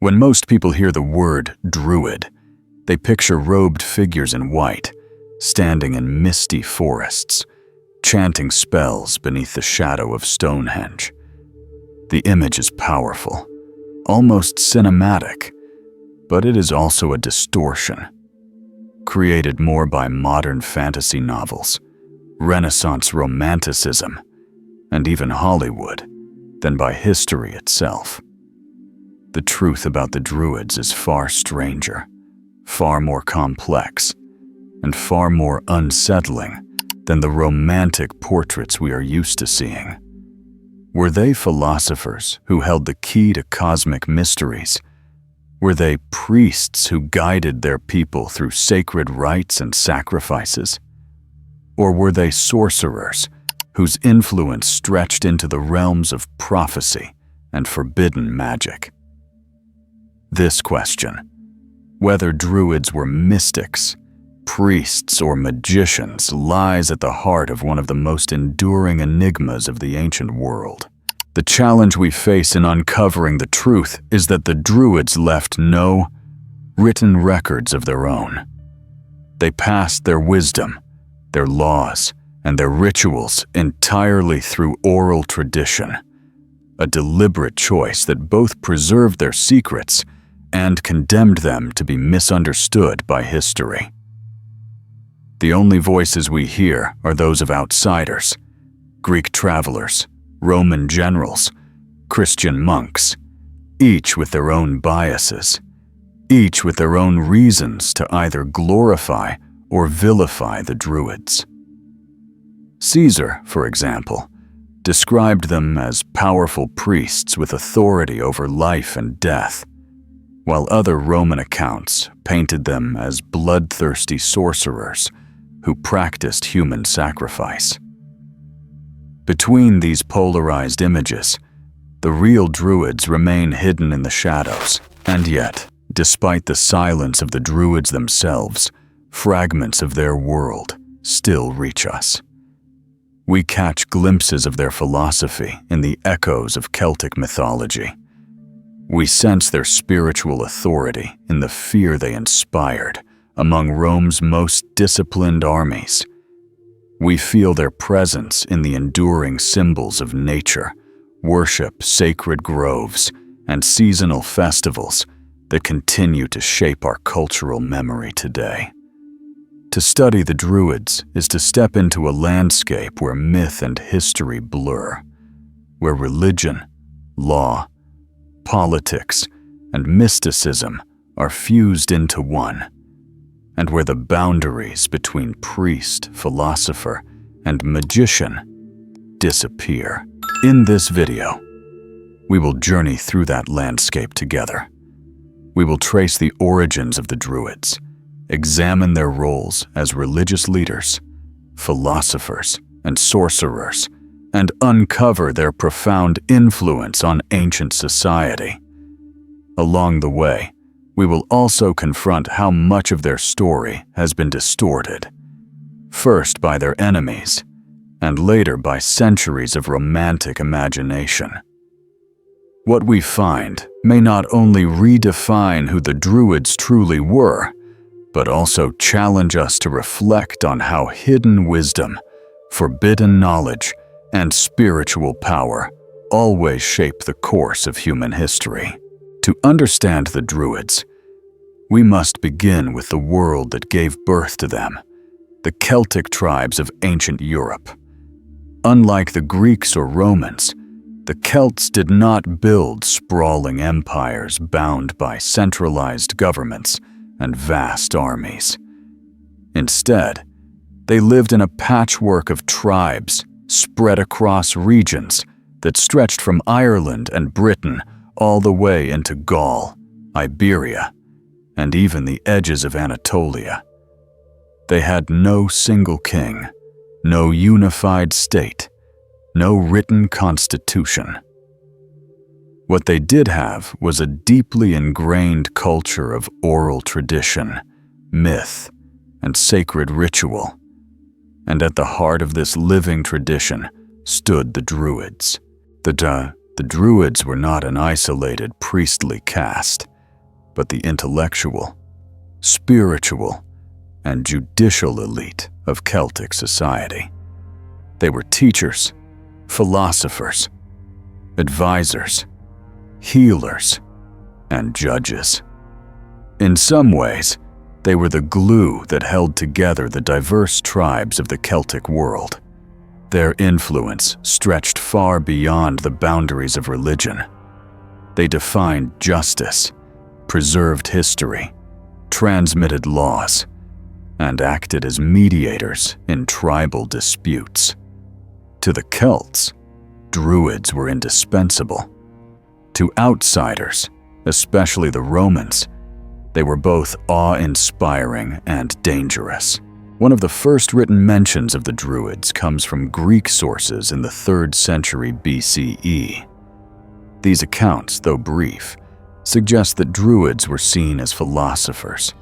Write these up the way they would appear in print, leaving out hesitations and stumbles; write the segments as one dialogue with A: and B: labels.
A: When most people hear the word Druid, they picture robed figures in white, standing in misty forests, chanting spells beneath the shadow of Stonehenge. The image is powerful, almost cinematic, but it is also a distortion, created more by modern fantasy novels, Renaissance romanticism, and even Hollywood, than by history itself. The truth about the Druids is far stranger, far more complex, and far more unsettling than the romantic portraits we are used to seeing. Were they philosophers who held the key to cosmic mysteries? Were they priests who guided their people through sacred rites and sacrifices? Or were they sorcerers whose influence stretched into the realms of prophecy and forbidden magic? This question, whether Druids were mystics, priests, or magicians, lies at the heart of one of the most enduring enigmas of the ancient world. The challenge we face in uncovering the truth is that the Druids left no written records of their own. They passed their wisdom, their laws, and their rituals entirely through oral tradition, a deliberate choice that both preserved their secrets and condemned them to be misunderstood by history. The only voices we hear are those of outsiders, Greek travelers, Roman generals, Christian monks, each with their own biases, each with their own reasons to either glorify or vilify the Druids. Caesar, for example, described them as powerful priests with authority over life and death, while other Roman accounts painted them as bloodthirsty sorcerers who practiced human sacrifice. Between these polarized images, the real Druids remain hidden in the shadows, and yet, despite the silence of the Druids themselves, fragments of their world still reach us. We catch glimpses of their philosophy in the echoes of Celtic mythology. We sense their spiritual authority in the fear they inspired among Rome's most disciplined armies. We feel their presence in the enduring symbols of nature, worship, sacred groves, and seasonal festivals that continue to shape our cultural memory today. To study the Druids is to step into a landscape where myth and history blur, where religion, law, politics, and mysticism are fused into one, and where the boundaries between priest, philosopher, and magician disappear. In this video, we will journey through that landscape together. We will trace the origins of the Druids, examine their roles as religious leaders, philosophers, and sorcerers, and uncover their profound influence on ancient society. Along the way, we will also confront how much of their story has been distorted, first by their enemies, and later by centuries of romantic imagination. What we find may not only redefine who the Druids truly were, but also challenge us to reflect on how hidden wisdom, forbidden knowledge, and spiritual power always shape the course of human history. To understand the Druids, we must begin with the world that gave birth to them, the Celtic tribes of ancient Europe. Unlike the Greeks or Romans, the Celts did not build sprawling empires bound by centralized governments and vast armies. Instead, they lived in a patchwork of tribes spread across regions that stretched from Ireland and Britain all the way into Gaul, Iberia, and even the edges of Anatolia. They had no single king, no unified state, no written constitution. What they did have was a deeply ingrained culture of oral tradition, myth, and sacred ritual. And at the heart of this living tradition stood the Druids. The Druids were not an isolated priestly caste. but the intellectual, spiritual, and judicial elite of Celtic society. They were teachers, philosophers, advisors, healers, and judges. In some ways, they were the glue that held together the diverse tribes of the Celtic world. Their influence stretched far beyond the boundaries of religion. They defined justice, preserved history, transmitted laws, and acted as mediators in tribal disputes. To the Celts, Druids were indispensable. To outsiders, especially the Romans, they were both awe-inspiring and dangerous. One of the first written mentions of the Druids comes from Greek sources in the 3rd century BCE. These accounts, though brief, suggest that Druids were seen as philosophers,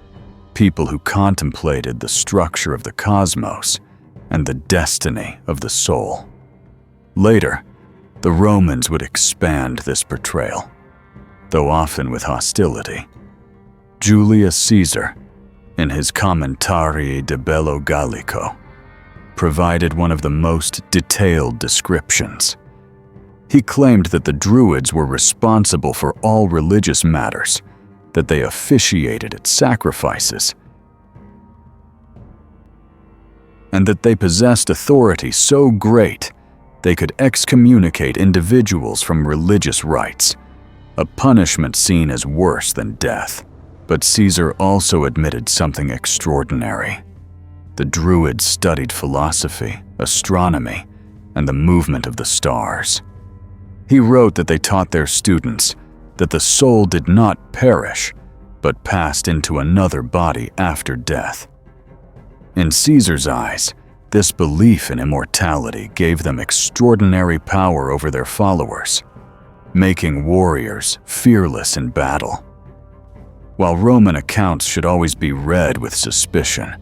A: people who contemplated the structure of the cosmos and the destiny of the soul. Later, the Romans would expand this portrayal, though often with hostility. Julius Caesar, in his Commentarii de Bello Gallico, provided one of the most detailed descriptions. He claimed that the Druids were responsible for all religious matters, that they officiated at sacrifices, and that they possessed authority so great they could excommunicate individuals from religious rites, a punishment seen as worse than death. But Caesar also admitted something extraordinary. The Druids studied philosophy, astronomy, and the movement of the stars. He wrote that they taught their students that the soul did not perish, but passed into another body after death. In Caesar's eyes, this belief in immortality gave them extraordinary power over their followers, making warriors fearless in battle. While Roman accounts should always be read with suspicion,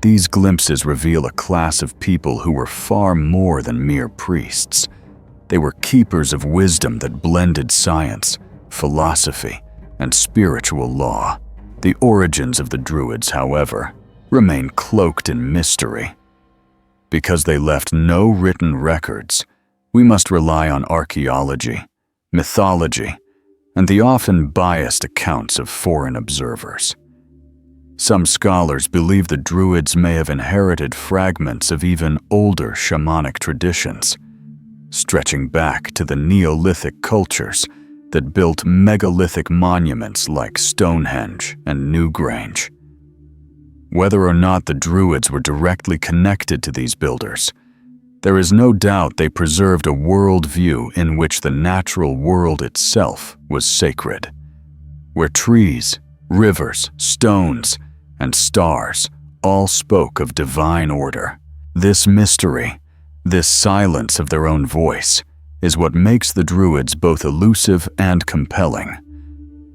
A: these glimpses reveal a class of people who were far more than mere priests. They were keepers of wisdom that blended science, philosophy, and spiritual law. The origins of the Druids, however, remain cloaked in mystery. Because they left no written records, we must rely on archaeology, mythology, and the often biased accounts of foreign observers. Some scholars believe the Druids may have inherited fragments of even older shamanic traditions, stretching back to the Neolithic cultures that built megalithic monuments like Stonehenge and Newgrange. Whether or not the Druids were directly connected to these builders, there is no doubt they preserved a worldview in which the natural world itself was sacred, where trees, rivers, stones, and stars all spoke of divine order. This mystery, this silence of their own voice, is what makes the Druids both elusive and compelling.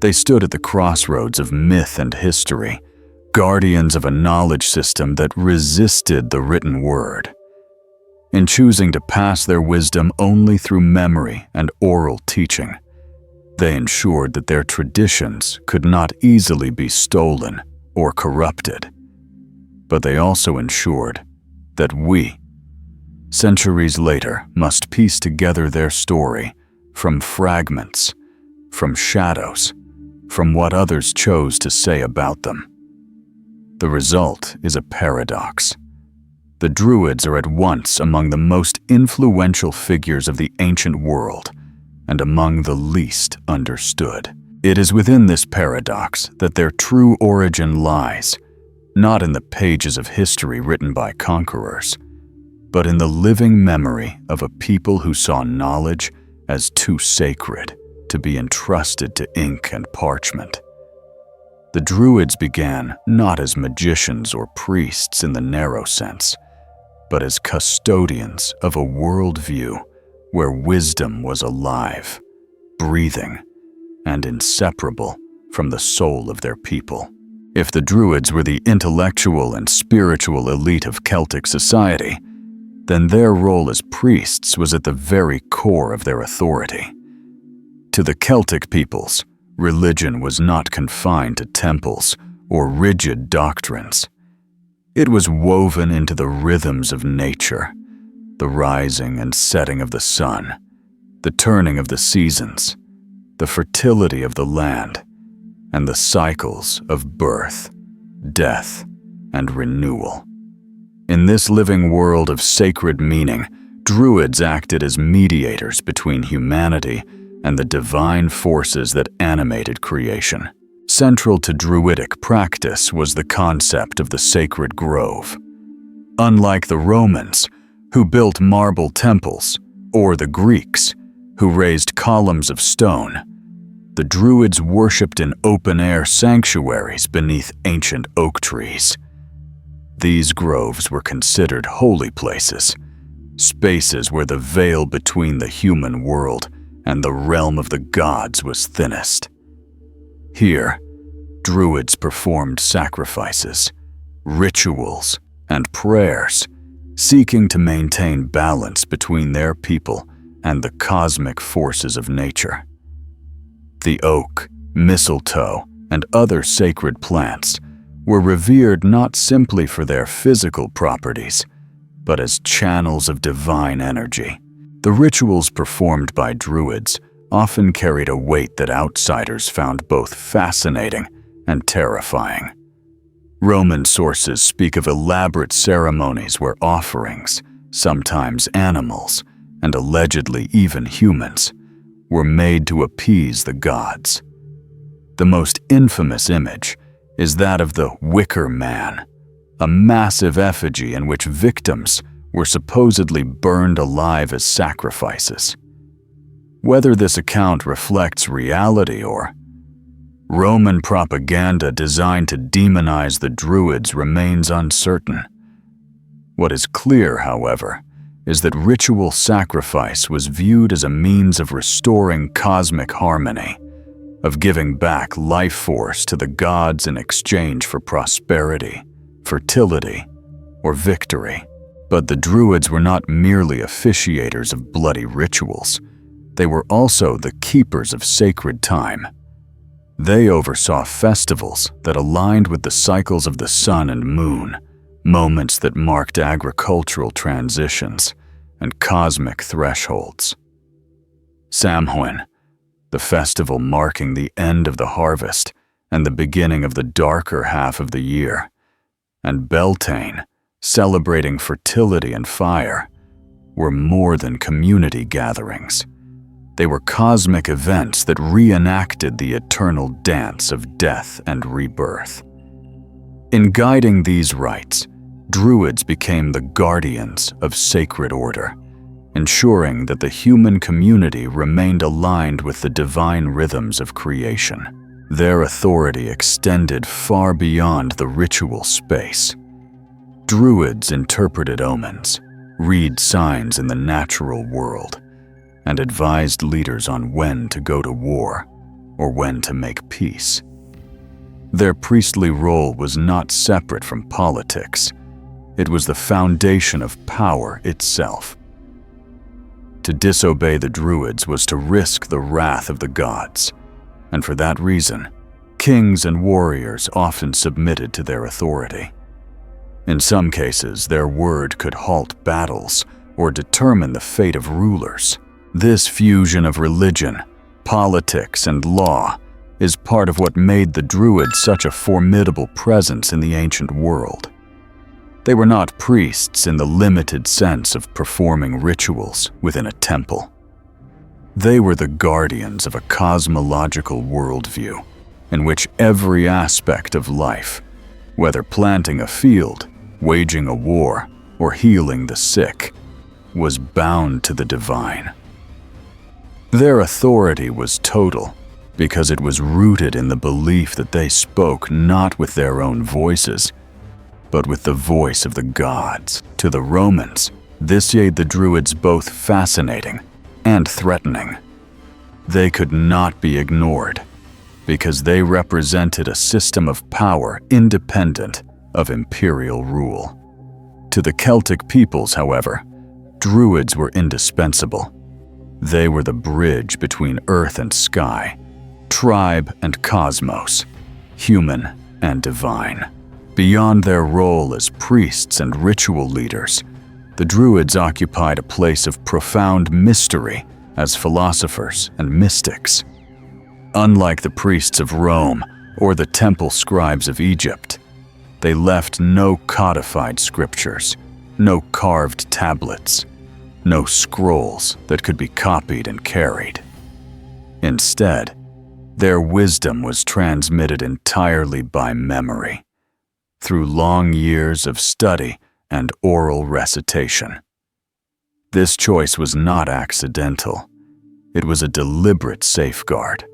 A: They stood at the crossroads of myth and history, guardians of a knowledge system that resisted the written word. In choosing to pass their wisdom only through memory and oral teaching, they ensured that their traditions could not easily be stolen or corrupted. But they also ensured that we, centuries later, must piece together their story from fragments, from shadows, from what others chose to say about them. The result is a paradox. The Druids are at once among the most influential figures of the ancient world and among the least understood. It is within this paradox that their true origin lies, not in the pages of history written by conquerors, but in the living memory of a people who saw knowledge as too sacred to be entrusted to ink and parchment. The Druids began not as magicians or priests in the narrow sense, but as custodians of a worldview where wisdom was alive, breathing, and inseparable from the soul of their people. If the Druids were the intellectual and spiritual elite of Celtic society, then their role as priests was at the very core of their authority. To the Celtic peoples, religion was not confined to temples or rigid doctrines. It was woven into the rhythms of nature, the rising and setting of the sun, the turning of the seasons, the fertility of the land, and the cycles of birth, death, and renewal. In this living world of sacred meaning, Druids acted as mediators between humanity and the divine forces that animated creation. Central to Druidic practice was the concept of the sacred grove. Unlike the Romans, who built marble temples, or the Greeks, who raised columns of stone, the Druids worshipped in open-air sanctuaries beneath ancient oak trees. These groves were considered holy places, spaces where the veil between the human world and the realm of the gods was thinnest. Here, Druids performed sacrifices, rituals, and prayers, seeking to maintain balance between their people and the cosmic forces of nature. The oak, mistletoe, and other sacred plants were revered not simply for their physical properties, but as channels of divine energy. The rituals performed by Druids often carried a weight that outsiders found both fascinating and terrifying. Roman sources speak of elaborate ceremonies where offerings, sometimes animals, and allegedly even humans, were made to appease the gods. The most infamous image is that of the Wicker Man, a massive effigy in which victims were supposedly burned alive as sacrifices. Whether this account reflects reality or Roman propaganda designed to demonize the Druids remains uncertain. What is clear, however, is that ritual sacrifice was viewed as a means of restoring cosmic harmony, of giving back life force to the gods in exchange for prosperity, fertility, or victory. But the Druids were not merely officiators of bloody rituals. They were also the keepers of sacred time. They oversaw festivals that aligned with the cycles of the sun and moon, moments that marked agricultural transitions and cosmic thresholds. Samhain, the festival marking the end of the harvest and the beginning of the darker half of the year, and Beltane, celebrating fertility and fire, were more than community gatherings. They were cosmic events that reenacted the eternal dance of death and rebirth. In guiding these rites, Druids became the guardians of sacred order, ensuring that the human community remained aligned with the divine rhythms of creation. Their authority extended far beyond the ritual space. Druids interpreted omens, read signs in the natural world, and advised leaders on when to go to war or when to make peace. Their priestly role was not separate from politics. It was the foundation of power itself. To disobey the Druids was to risk the wrath of the gods, and for that reason, kings and warriors often submitted to their authority. In some cases, their word could halt battles or determine the fate of rulers. This fusion of religion, politics, and law is part of what made the Druids such a formidable presence in the ancient world. They were not priests in the limited sense of performing rituals within a temple. They were the guardians of a cosmological worldview in which every aspect of life, whether planting a field, waging a war, or healing the sick, was bound to the divine. Their authority was total because it was rooted in the belief that they spoke not with their own voices, but with the voice of the gods. To the Romans, this made the Druids both fascinating and threatening. They could not be ignored because they represented a system of power independent of imperial rule. To the Celtic peoples, however, Druids were indispensable. They were the bridge between earth and sky, tribe and cosmos, human and divine. Beyond their role as priests and ritual leaders, the Druids occupied a place of profound mystery as philosophers and mystics. Unlike the priests of Rome or the temple scribes of Egypt, they left no codified scriptures, no carved tablets, no scrolls that could be copied and carried. Instead, their wisdom was transmitted entirely by memory, through long years of study and oral recitation. This choice was not accidental. It was a deliberate safeguard,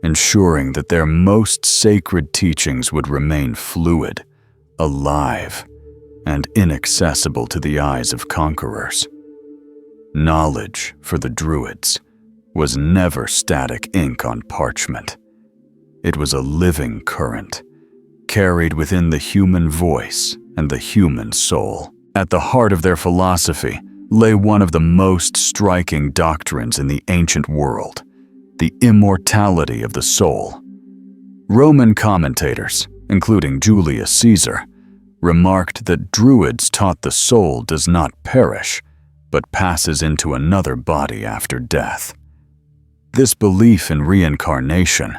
A: ensuring that their most sacred teachings would remain fluid, alive, and inaccessible to the eyes of conquerors. Knowledge, for the Druids, was never static ink on parchment. It was a living current, carried within the human voice and the human soul. At the heart of their philosophy lay one of the most striking doctrines in the ancient world, the immortality of the soul. Roman commentators, including Julius Caesar, remarked that Druids taught the soul does not perish, but passes into another body after death. This belief in reincarnation,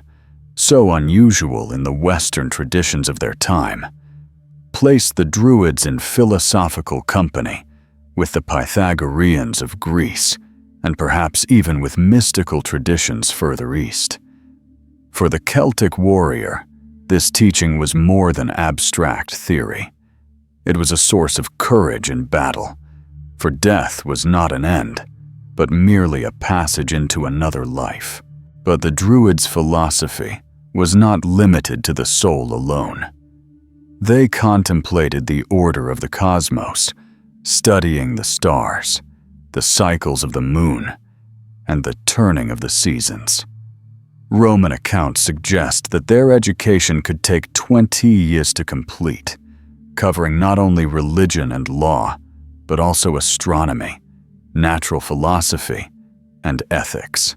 A: so unusual in the Western traditions of their time, placed the Druids in philosophical company with the Pythagoreans of Greece, and perhaps even with mystical traditions further east. For the Celtic warrior, this teaching was more than abstract theory. It was a source of courage in battle, for death was not an end, but merely a passage into another life. But the Druids' philosophy was not limited to the soul alone. They contemplated the order of the cosmos, studying the stars, the cycles of the moon, and the turning of the seasons. Roman accounts suggest that their education could take 20 years to complete, covering not only religion and law, but also astronomy, natural philosophy, and ethics.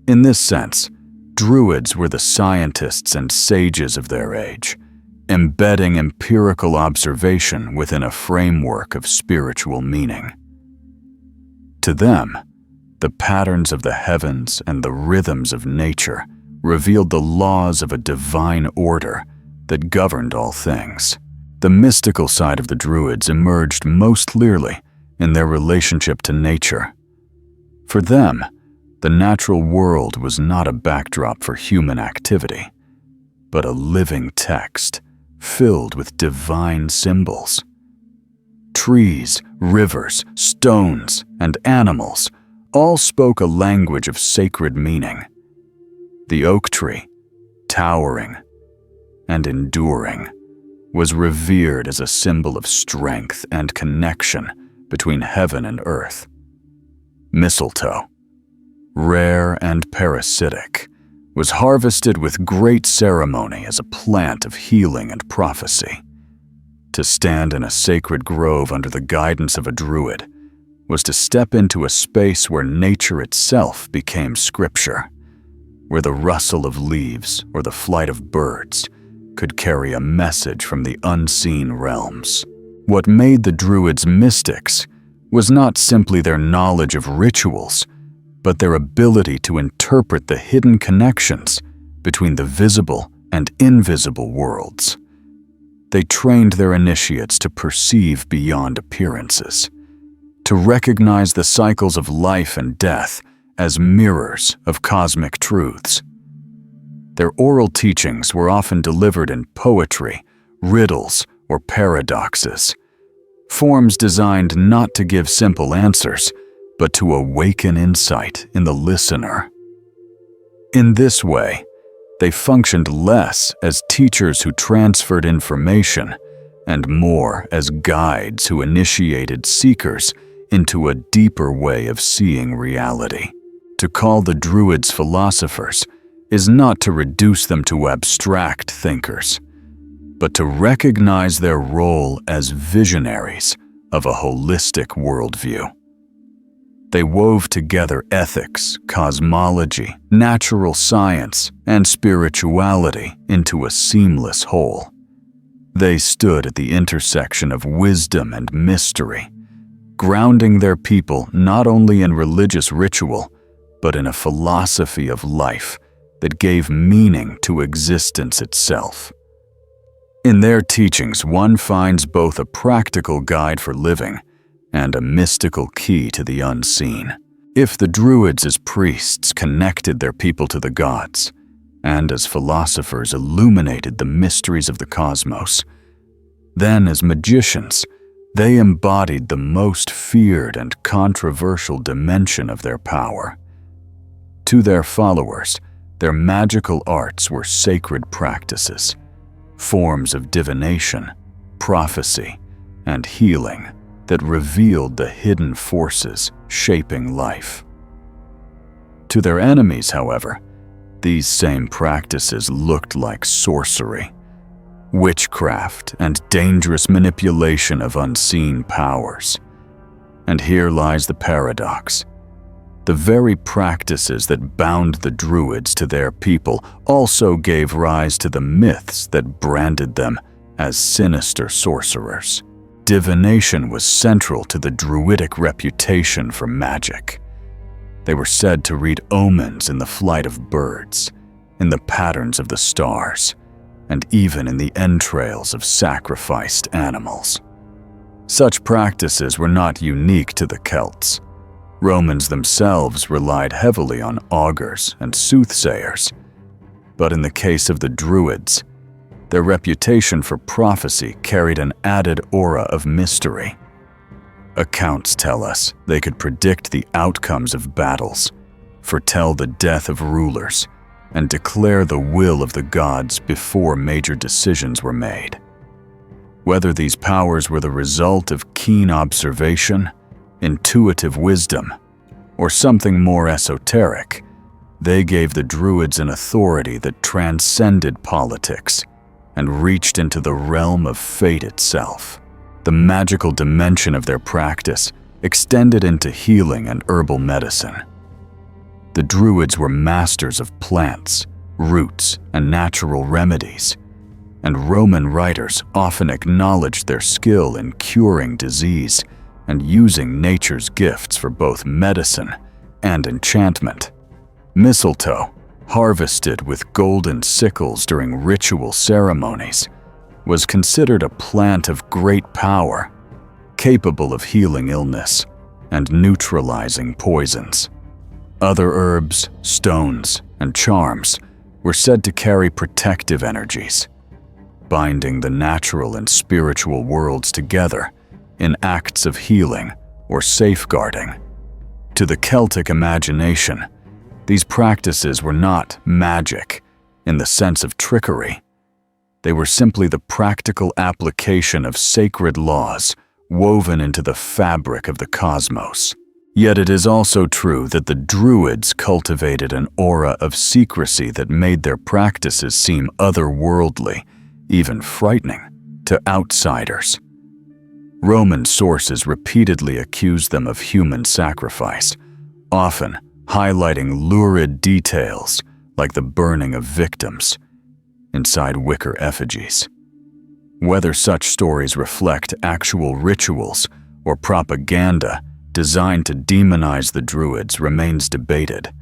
A: In this sense, Druids were the scientists and sages of their age, embedding empirical observation within a framework of spiritual meaning. To them, the patterns of the heavens and the rhythms of nature revealed the laws of a divine order that governed all things. The mystical side of the Druids emerged most clearly in their relationship to nature. For them, the natural world was not a backdrop for human activity, but a living text filled with divine symbols. Trees, rivers, stones, and animals all spoke a language of sacred meaning. The oak tree, towering and enduring, was revered as a symbol of strength and connection between heaven and earth. Mistletoe, rare and parasitic, was harvested with great ceremony as a plant of healing and prophecy. To stand in a sacred grove under the guidance of a druid was to step into a space where nature itself became scripture, where the rustle of leaves or the flight of birds could carry a message from the unseen realms. What made the Druids mystics was not simply their knowledge of rituals, but their ability to interpret the hidden connections between the visible and invisible worlds. They trained their initiates to perceive beyond appearances, to recognize the cycles of life and death as mirrors of cosmic truths. Their oral teachings were often delivered in poetry, riddles, or paradoxes, forms designed not to give simple answers, but to awaken insight in the listener. In this way, they functioned less as teachers who transferred information and more as guides who initiated seekers into a deeper way of seeing reality. To call the Druids philosophers is not to reduce them to abstract thinkers, but to recognize their role as visionaries of a holistic worldview. They wove together ethics, cosmology, natural science, and spirituality into a seamless whole. They stood at the intersection of wisdom and mystery, grounding their people not only in religious ritual, but in a philosophy of life that gave meaning to existence itself. In their teachings, one finds both a practical guide for living and a mystical key to the unseen. If the Druids as priests connected their people to the gods, and as philosophers illuminated the mysteries of the cosmos, then as magicians, they embodied the most feared and controversial dimension of their power. To their followers, their magical arts were sacred practices, forms of divination, prophecy, and healing that revealed the hidden forces shaping life. To their enemies, however, these same practices looked like sorcery, witchcraft, and dangerous manipulation of unseen powers. And here lies the paradox. The very practices that bound the Druids to their people also gave rise to the myths that branded them as sinister sorcerers. Divination was central to the Druidic reputation for magic. They were said to read omens in the flight of birds, in the patterns of the stars, and even in the entrails of sacrificed animals. Such practices were not unique to the Celts. Romans themselves relied heavily on augurs and soothsayers. But in the case of the Druids, their reputation for prophecy carried an added aura of mystery. Accounts tell us they could predict the outcomes of battles, foretell the death of rulers, and declare the will of the gods before major decisions were made. Whether these powers were the result of keen observation, intuitive wisdom, or something more esoteric, they gave the Druids an authority that transcended politics and reached into the realm of fate itself. The magical dimension of their practice extended into healing and herbal medicine. The Druids were masters of plants, roots, and natural remedies, and Roman writers often acknowledged their skill in curing disease and using nature's gifts for both medicine and enchantment. Mistletoe, harvested with golden sickles during ritual ceremonies, was considered a plant of great power, capable of healing illness and neutralizing poisons. Other herbs, stones, and charms were said to carry protective energies, binding the natural and spiritual worlds together in acts of healing or safeguarding. To the Celtic imagination, these practices were not magic in the sense of trickery. They were simply the practical application of sacred laws woven into the fabric of the cosmos. Yet it is also true that the Druids cultivated an aura of secrecy that made their practices seem otherworldly, even frightening, to outsiders. Roman sources repeatedly accused them of human sacrifice, often highlighting lurid details like the burning of victims inside wicker effigies. Whether such stories reflect actual rituals or propaganda designed to demonize the Druids remains debated,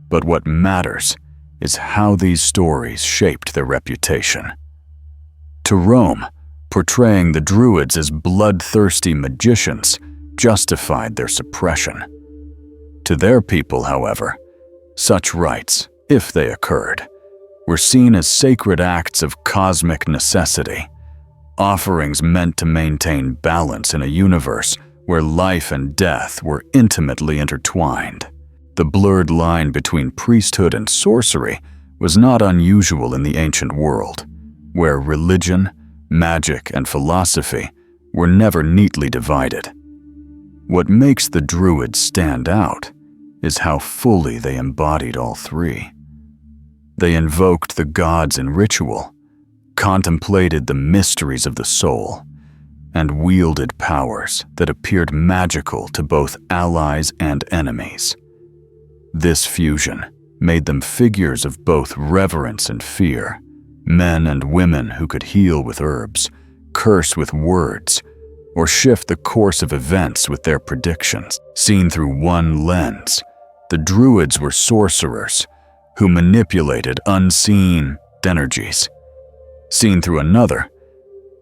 A: but what matters is how these stories shaped their reputation. To Rome, portraying the Druids as bloodthirsty magicians justified their suppression. To their people, however, such rites, if they occurred, were seen as sacred acts of cosmic necessity, offerings meant to maintain balance in a universe where life and death were intimately intertwined. The blurred line between priesthood and sorcery was not unusual in the ancient world, where religion, magic, and philosophy were never neatly divided. What makes the Druids stand out is how fully they embodied all three. They invoked the gods in ritual, contemplated the mysteries of the soul, and wielded powers that appeared magical to both allies and enemies. This fusion made them figures of both reverence and fear, men and women who could heal with herbs, curse with words, or shift the course of events with their predictions. Seen through one lens, the Druids were sorcerers who manipulated unseen energies. Seen through another,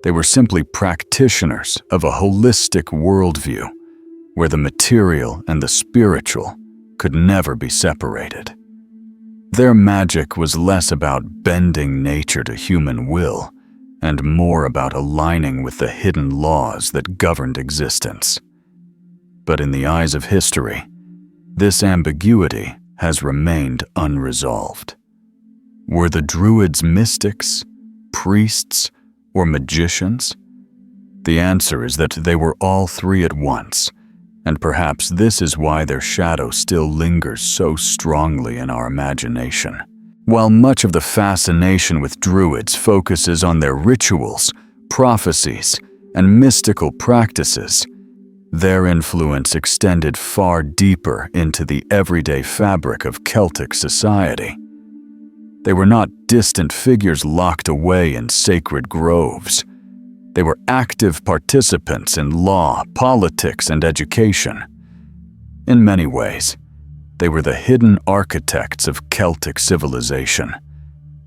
A: they were simply practitioners of a holistic worldview where the material and the spiritual could never be separated. Their magic was less about bending nature to human will and more about aligning with the hidden laws that governed existence. But in the eyes of history, this ambiguity has remained unresolved. Were the Druids mystics, priests, or magicians? The answer is that they were all three at once, and perhaps this is why their shadow still lingers so strongly in our imagination. While much of the fascination with Druids focuses on their rituals, prophecies, and mystical practices, their influence extended far deeper into the everyday fabric of Celtic society. They were not distant figures locked away in sacred groves. They were active participants in law, politics, and education. In many ways, they were the hidden architects of Celtic civilization,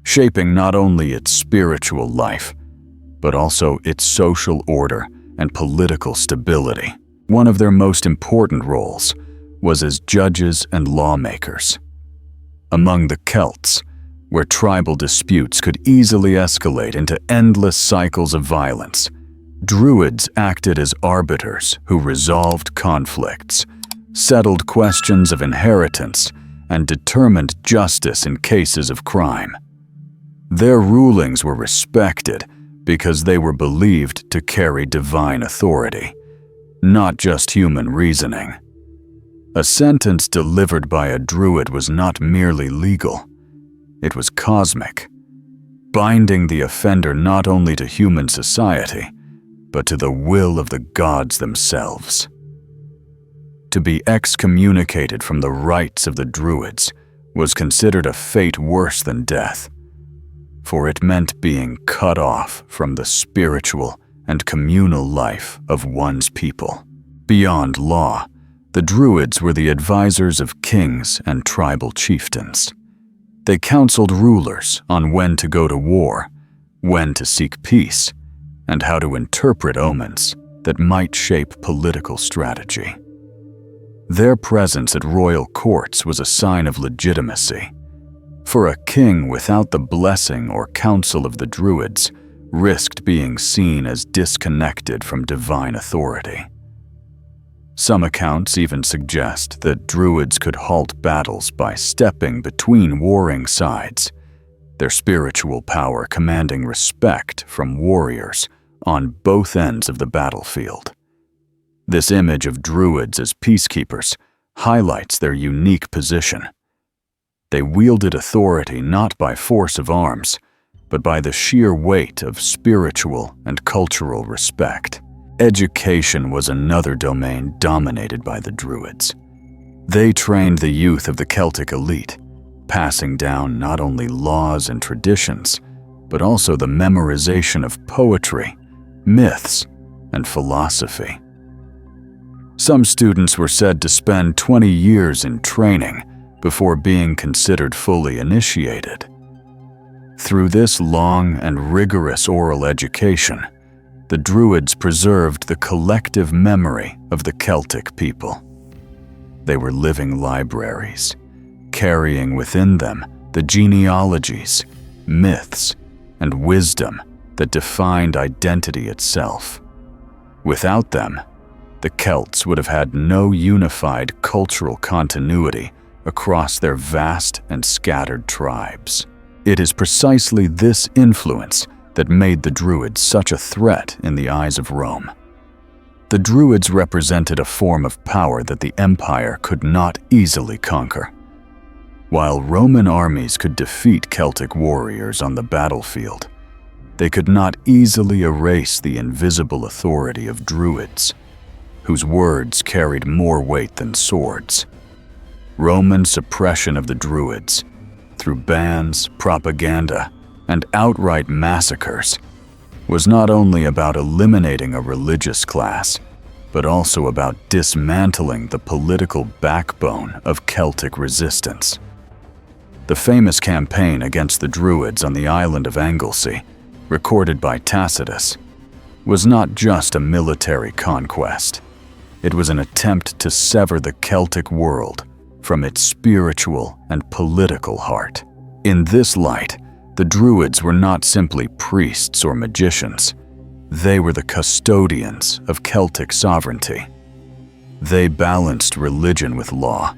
A: shaping not only its spiritual life, but also its social order and political stability. One of their most important roles was as judges and lawmakers. Among the Celts, where tribal disputes could easily escalate into endless cycles of violence, Druids acted as arbiters who resolved conflicts, settled questions of inheritance, and determined justice in cases of crime. Their rulings were respected because they were believed to carry divine authority, not just human reasoning. A sentence delivered by a Druid was not merely legal, it was cosmic, binding the offender not only to human society, but to the will of the gods themselves. To be excommunicated from the rites of the Druids was considered a fate worse than death, for it meant being cut off from the spiritual and communal life of one's people. Beyond law, the Druids were the advisors of kings and tribal chieftains. They counseled rulers on when to go to war, when to seek peace, and how to interpret omens that might shape political strategy. Their presence at royal courts was a sign of legitimacy, for a king without the blessing or counsel of the Druids risked being seen as disconnected from divine authority. Some accounts even suggest that Druids could halt battles by stepping between warring sides, their spiritual power commanding respect from warriors on both ends of the battlefield. This image of Druids as peacekeepers highlights their unique position. They wielded authority not by force of arms, but by the sheer weight of spiritual and cultural respect. Education was another domain dominated by the Druids. They trained the youth of the Celtic elite, passing down not only laws and traditions, but also the memorization of poetry, myths, and philosophy. Some students were said to spend 20 years in training before being considered fully initiated. Through this long and rigorous oral education, the Druids preserved the collective memory of the Celtic people. They were living libraries, carrying within them the genealogies, myths, and wisdom that defined identity itself. Without them, the Celts would have had no unified cultural continuity across their vast and scattered tribes. It is precisely this influence that made the Druids such a threat in the eyes of Rome. The Druids represented a form of power that the empire could not easily conquer. While Roman armies could defeat Celtic warriors on the battlefield, they could not easily erase the invisible authority of Druids, whose words carried more weight than swords. Roman suppression of the Druids, through bans, propaganda, and outright massacres, was not only about eliminating a religious class, but also about dismantling the political backbone of Celtic resistance. The famous campaign against the Druids on the island of Anglesey, recorded by Tacitus, was not just a military conquest. It was an attempt to sever the Celtic world from its spiritual and political heart. In this light, the Druids were not simply priests or magicians. They were the custodians of Celtic sovereignty. They balanced religion with law,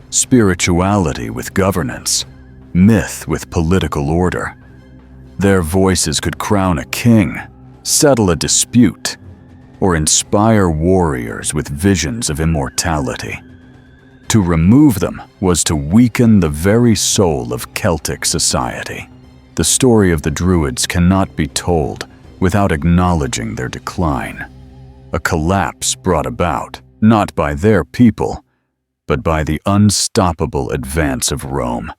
A: spirituality with governance, myth with political order. Their voices could crown a king, settle a dispute, or inspire warriors with visions of immortality. To remove them was to weaken the very soul of Celtic society. The story of the Druids cannot be told without acknowledging their decline, a collapse brought about not by their people, but by the unstoppable advance of Rome,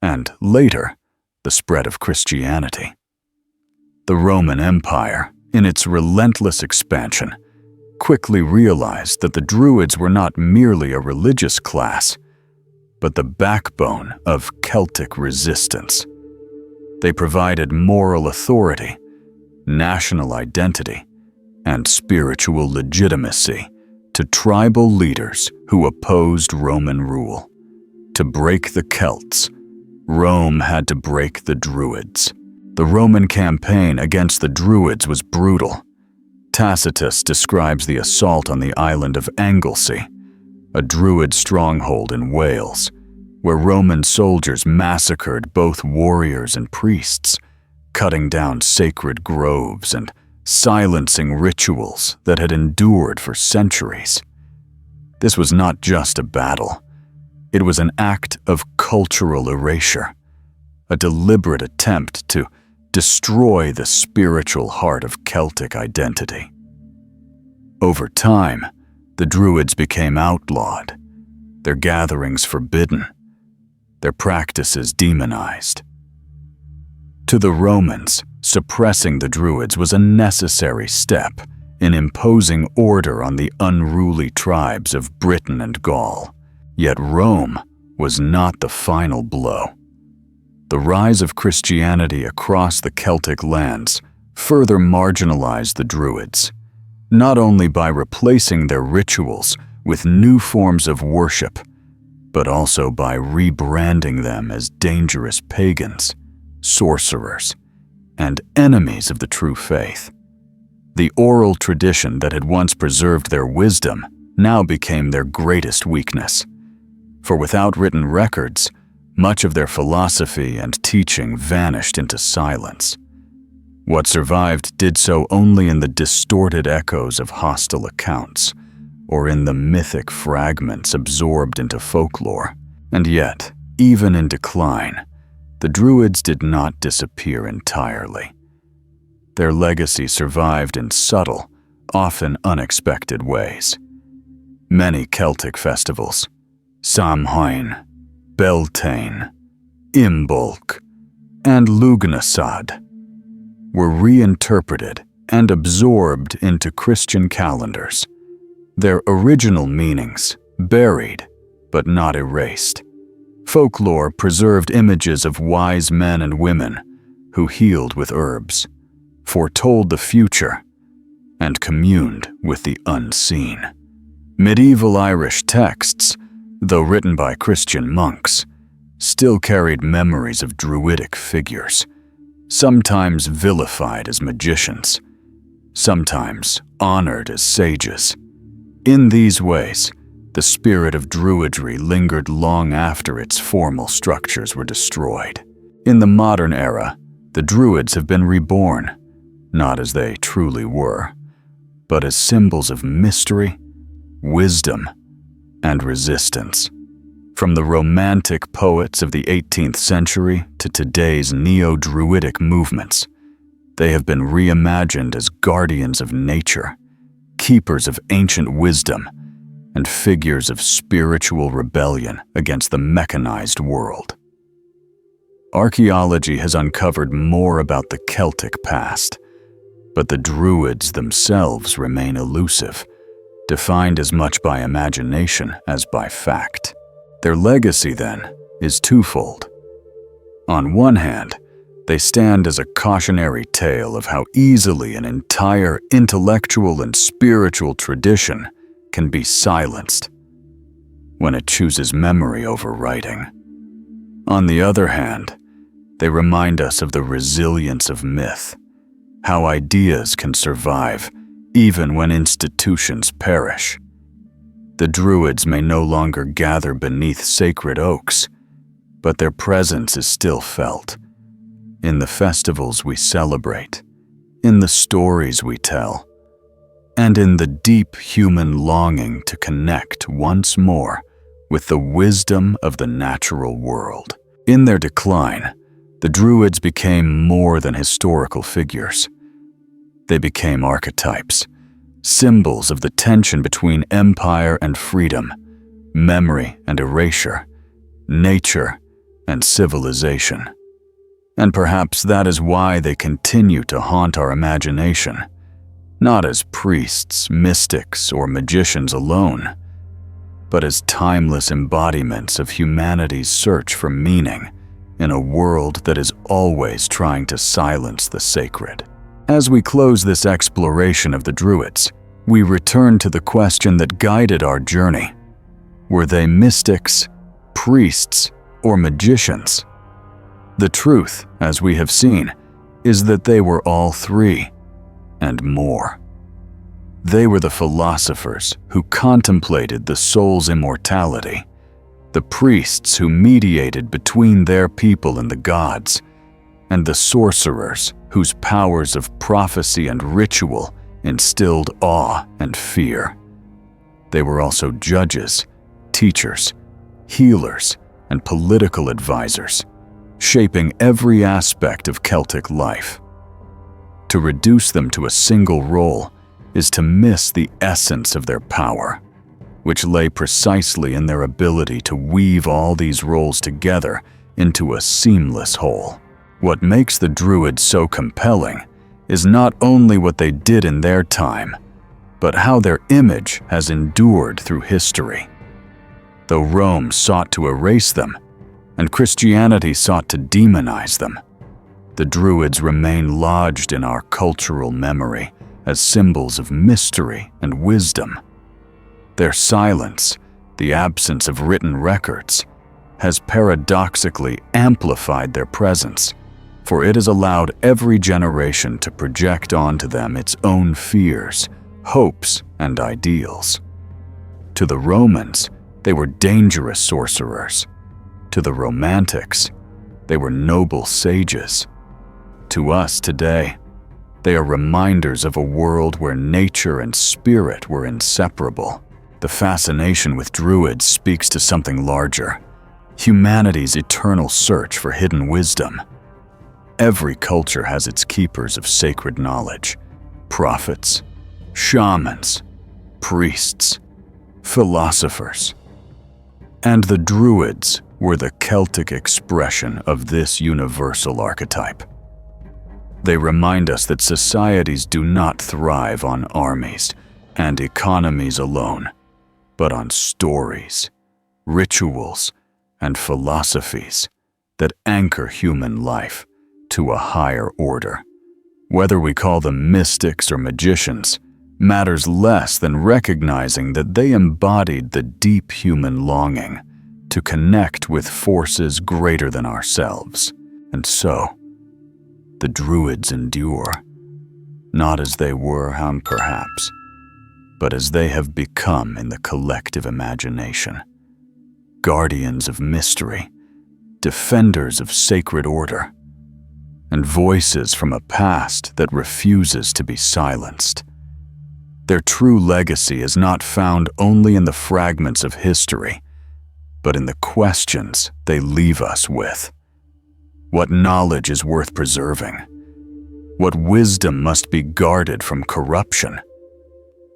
A: and later, the spread of Christianity. The Roman Empire, in its relentless expansion, quickly realized that the Druids were not merely a religious class, but the backbone of Celtic resistance. They provided moral authority, national identity, and spiritual legitimacy to tribal leaders who opposed Roman rule. To break the Celts, Rome had to break the Druids. The Roman campaign against the Druids was brutal. Tacitus describes the assault on the island of Anglesey, a Druid stronghold in Wales, where Roman soldiers massacred both warriors and priests, cutting down sacred groves and silencing rituals that had endured for centuries. This was not just a battle. It was an act of cultural erasure, a deliberate attempt to destroy the spiritual heart of Celtic identity. Over time, the Druids became outlawed, their gatherings forbidden, their practices demonized. To the Romans, suppressing the Druids was a necessary step in imposing order on the unruly tribes of Britain and Gaul. Yet Rome was not the final blow. The rise of Christianity across the Celtic lands further marginalized the Druids, not only by replacing their rituals with new forms of worship, but also by rebranding them as dangerous pagans, sorcerers, and enemies of the true faith. The oral tradition that had once preserved their wisdom now became their greatest weakness. For without written records, much of their philosophy and teaching vanished into silence. What survived did so only in the distorted echoes of hostile accounts, or in the mythic fragments absorbed into folklore. And yet, even in decline, the Druids did not disappear entirely. Their legacy survived in subtle, often unexpected ways. Many Celtic festivals, Samhain, Beltane, Imbolc, and Lugnasad, were reinterpreted and absorbed into Christian calendars, their original meanings buried but not erased. Folklore preserved images of wise men and women who healed with herbs, foretold the future, and communed with the unseen. Medieval Irish texts, though written by Christian monks, still carried memories of Druidic figures, sometimes vilified as magicians, sometimes honored as sages. In these ways, the spirit of Druidry lingered long after its formal structures were destroyed. In the modern era, the Druids have been reborn, not as they truly were, but as symbols of mystery, wisdom, and resistance. From the Romantic poets of the 18th century to today's neo-Druidic movements, They have been reimagined as guardians of nature, keepers of ancient wisdom, and figures of spiritual rebellion against the mechanized world. Archaeology has uncovered more about the Celtic past, but the Druids themselves remain elusive, defined as much by imagination as by fact. Their legacy, then, is twofold. On one hand, they stand as a cautionary tale of how easily an entire intellectual and spiritual tradition can be silenced when it chooses memory over writing. On the other hand, they remind us of the resilience of myth, how ideas can survive even when institutions perish. The Druids may no longer gather beneath sacred oaks, but their presence is still felt in the festivals we celebrate, in the stories we tell, and in the deep human longing to connect once more with the wisdom of the natural world. In their decline, the Druids became more than historical figures. They became archetypes, symbols of the tension between empire and freedom, memory and erasure, nature and civilization. And perhaps that is why they continue to haunt our imagination, not as priests, mystics, or magicians alone, but as timeless embodiments of humanity's search for meaning in a world that is always trying to silence the sacred. As we close this exploration of the Druids, we return to the question that guided our journey. Were they mystics, priests, or magicians? The truth, as we have seen, is that they were all three, and more. They were the philosophers who contemplated the soul's immortality, the priests who mediated between their people and the gods, and the sorcerers whose powers of prophecy and ritual instilled awe and fear. They were also judges, teachers, healers, and political advisors, shaping every aspect of Celtic life. To reduce them to a single role is to miss the essence of their power, which lay precisely in their ability to weave all these roles together into a seamless whole. What makes the Druids so compelling is not only what they did in their time, but how their image has endured through history. Though Rome sought to erase them, and Christianity sought to demonize them, the Druids remain lodged in our cultural memory as symbols of mystery and wisdom. Their silence, the absence of written records, has paradoxically amplified their presence, for it has allowed every generation to project onto them its own fears, hopes, and ideals. To the Romans, they were dangerous sorcerers. To the Romantics, they were noble sages. To us today, they are reminders of a world where nature and spirit were inseparable. The fascination with Druids speaks to something larger, humanity's eternal search for hidden wisdom. Every culture has its keepers of sacred knowledge, prophets, shamans, priests, philosophers. And the Druids were the Celtic expression of this universal archetype. They remind us that societies do not thrive on armies and economies alone, but on stories, rituals, and philosophies that anchor human life to a higher order. Whether we call them mystics or magicians matters less than recognizing that they embodied the deep human longing to connect with forces greater than ourselves. And so, the Druids endure, not as they were, perhaps, but as they have become in the collective imagination. Guardians of mystery, defenders of sacred order, and voices from a past that refuses to be silenced. Their true legacy is not found only in the fragments of history, but in the questions they leave us with. What knowledge is worth preserving? What wisdom must be guarded from corruption?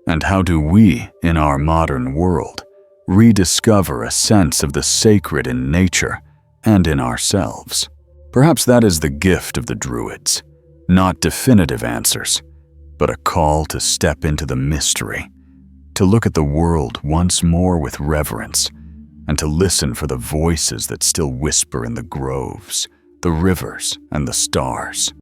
A: And how do we, in our modern world, rediscover a sense of the sacred in nature and in ourselves? Perhaps that is the gift of the Druids, not definitive answers, but a call to step into the mystery, to look at the world once more with reverence, and to listen for the voices that still whisper in the groves, the rivers, and the stars.